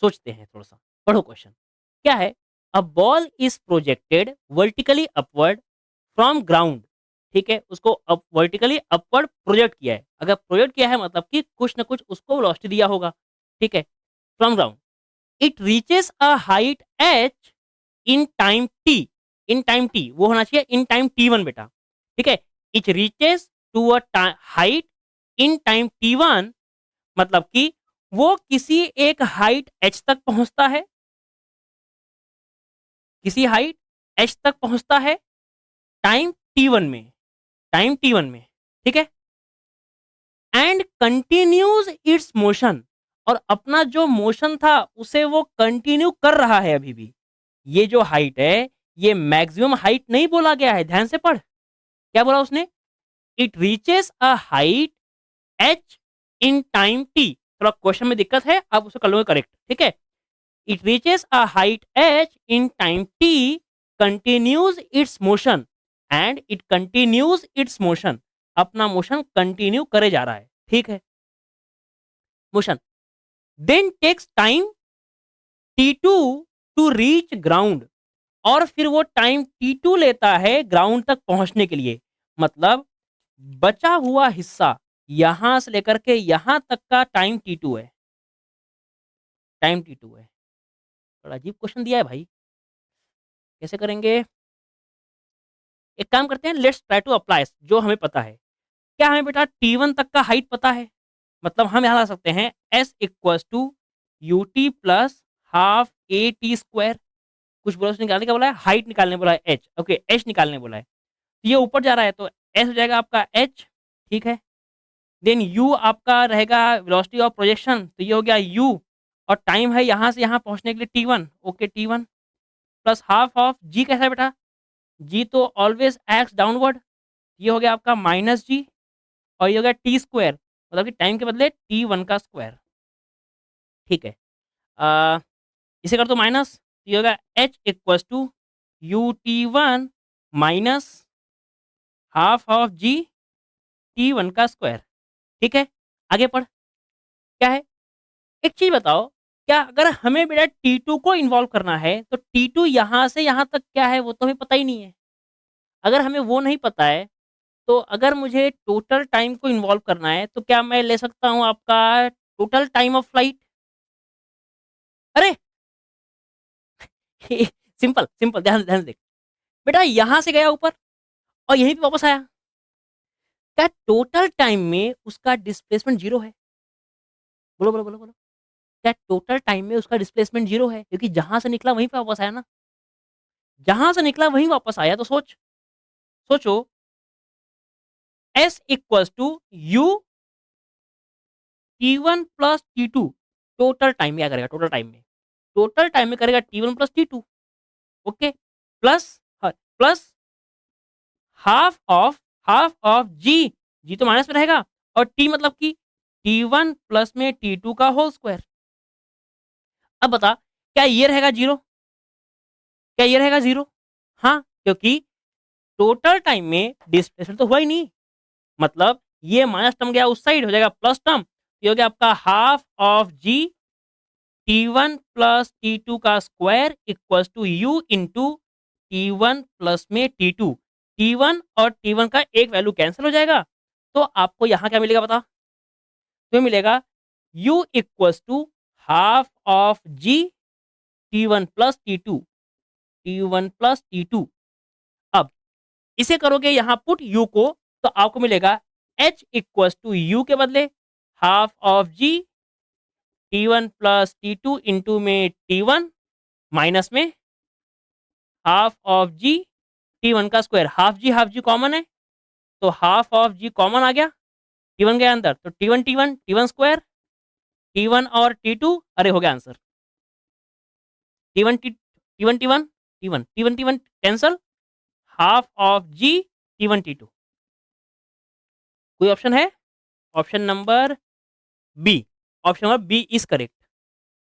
सोचते हैं थोड़ा सा, पढ़ो क्वेश्चन क्या है। A ball is projected vertically upward from ground, ठीक है, उसको अप वर्टिकली अपवर्ड प्रोजेक्ट किया है। अगर प्रोजेक्ट किया है मतलब कि कुछ ना कुछ उसको वेलोसिटी दिया होगा, ठीक है, from ground. It reaches a height H in time T, in time T वो होना चाहिए इन टाइम टी वन बेटा, ठीक है। It reaches to a height in time T one, मतलब कि वो किसी एक हाइट एच तक पहुंचता है, किसी हाइट एच तक पहुंचता है टाइम टी वन में, टाइम टी वन में, ठीक है। एंड कंटिन्यूज इट्स मोशन, और अपना जो मोशन था उसे वो कंटिन्यू कर रहा है अभी भी। ये जो हाइट है ये मैक्सिमम हाइट नहीं बोला गया है, ध्यान से पढ़, क्या बोला उसने, it reaches a height H in time T. थोड़ा क्वेश्चन में दिक्कत है, आप उसे कर लोगे करेक्ट, ठीक है। It reaches a height H in time T, continues its motion, and it continues its motion, अपना मोशन कंटिन्यू करे जा रहा है, ठीक है, motion. Then takes time T two to reach ground, और फिर वो टाइम टी टू लेता है ग्राउंड तक पहुंचने के लिए। मतलब बचा हुआ हिस्सा यहां से लेकर के यहां तक का टाइम टी टू है, टाइम टी टू है। बड़ा अजीब क्वेश्चन दिया है भाई, कैसे करेंगे। एक काम करते हैं, लेट्स ट्राई टू अप्लाई जो हमें पता है। क्या हमें बेटा टी वन तक का हाइट पता है, मतलब हम यहाँ ला सकते हैं s equal to you t plus half a t square. कुछ बोला उसने, निकालने का बोला है, हाइट निकालने बोला है एच, ओके एच निकालने बोला है। तो ये ऊपर जा रहा है तो एस हो जाएगा आपका एच, ठीक है। देन यू आपका रहेगा वेलोसिटी ऑफ प्रोजेक्शन, तो ये हो गया यू, और टाइम है यहाँ से यहाँ पहुँचने के लिए T one, okay T one plus half of G, कैसा है बेटा, जी तो ऑलवेज एक्स डाउनवर्ड, ये हो गया आपका माइनस जी, और ये हो गया टी स्क्वायर, मतलब कि टाइम के बदले टी वन का स्क्वायर, ठीक है। अ, इसे कर दो माइनस, ये होगा h equals to U T one minus half of G T one का स्क्वायर, ठीक है। आगे पढ़, क्या है, एक चीज बताओ, क्या अगर हमें बेटा टी टू को इन्वॉल्व करना है तो टी टू यहाँ से यहाँ तक क्या है वो तो हमें पता ही नहीं है। अगर हमें वो नहीं पता है तो अगर मुझे टोटल टाइम को इन्वॉल्व करना है तो क्या मैं ले सकता हूँ आपका टोटल टाइम ऑफ फ्लाइट। अरे सिंपल सिंपल, ध्यान ध्यान से देख बेटा, यहाँ से गया ऊपर और यहीं पे वापस आया, क्या टोटल टाइम में उसका डिस्प्लेसमेंट जीरो है, बोलो बोलो बोलो बोलो, क्या टोटल टाइम में उसका डिस्प्लेसमेंट जीरो है, क्योंकि जहां से निकला वहीं पे वापस आया ना, जहां से निकला वहीं वापस आया, तो सोच, सोचो, S equals to U T one plus T two, total time में क्या करेगा, टोटल टाइम में, टोटल टाइम में करेगा T one plus T two, okay, plus plus half of G, G तो माइनस में रहेगा, और टी मतलब कि टी वन प्लस में टी टू का होल स्क्वायर। अब बता, क्या ये रहेगा जीरो, क्या ये रहेगा जीरो, हाँ, क्योंकि टोटल टाइम में डिस्प्लेसमेंट तो हुआ ही नहीं, मतलब ये माइनस टर्म गया उस साइड, हो जाएगा प्लस टर्म, ये हो गया आपका half of G T one plus T two का square equals to U into T one plus में टी टू, टी वन और टी वन का एक वैल्यू कैंसिल हो जाएगा, तो आपको यहाँ क्या मिलेगा बता, तो मिलेगा u equals to half of G T one plus T two, T one plus T two. अब इसे करोगे यहाँ पुट u को, तो आपको मिलेगा h इक्वल्स टू यू के बदले half of G T one plus T two into में टी वन माइनस में half of G T one का स्क्वायर, हाफ जी कॉमन है, तो हाफ ऑफ जी कॉमन आ गया, टी वन गया अंदर, तो T one square, T one और टी टू, अरे हो गया answer, T one T one T one T one T one T one cancel, half of G T one t two. कोई option है, option number B, option number B is correct.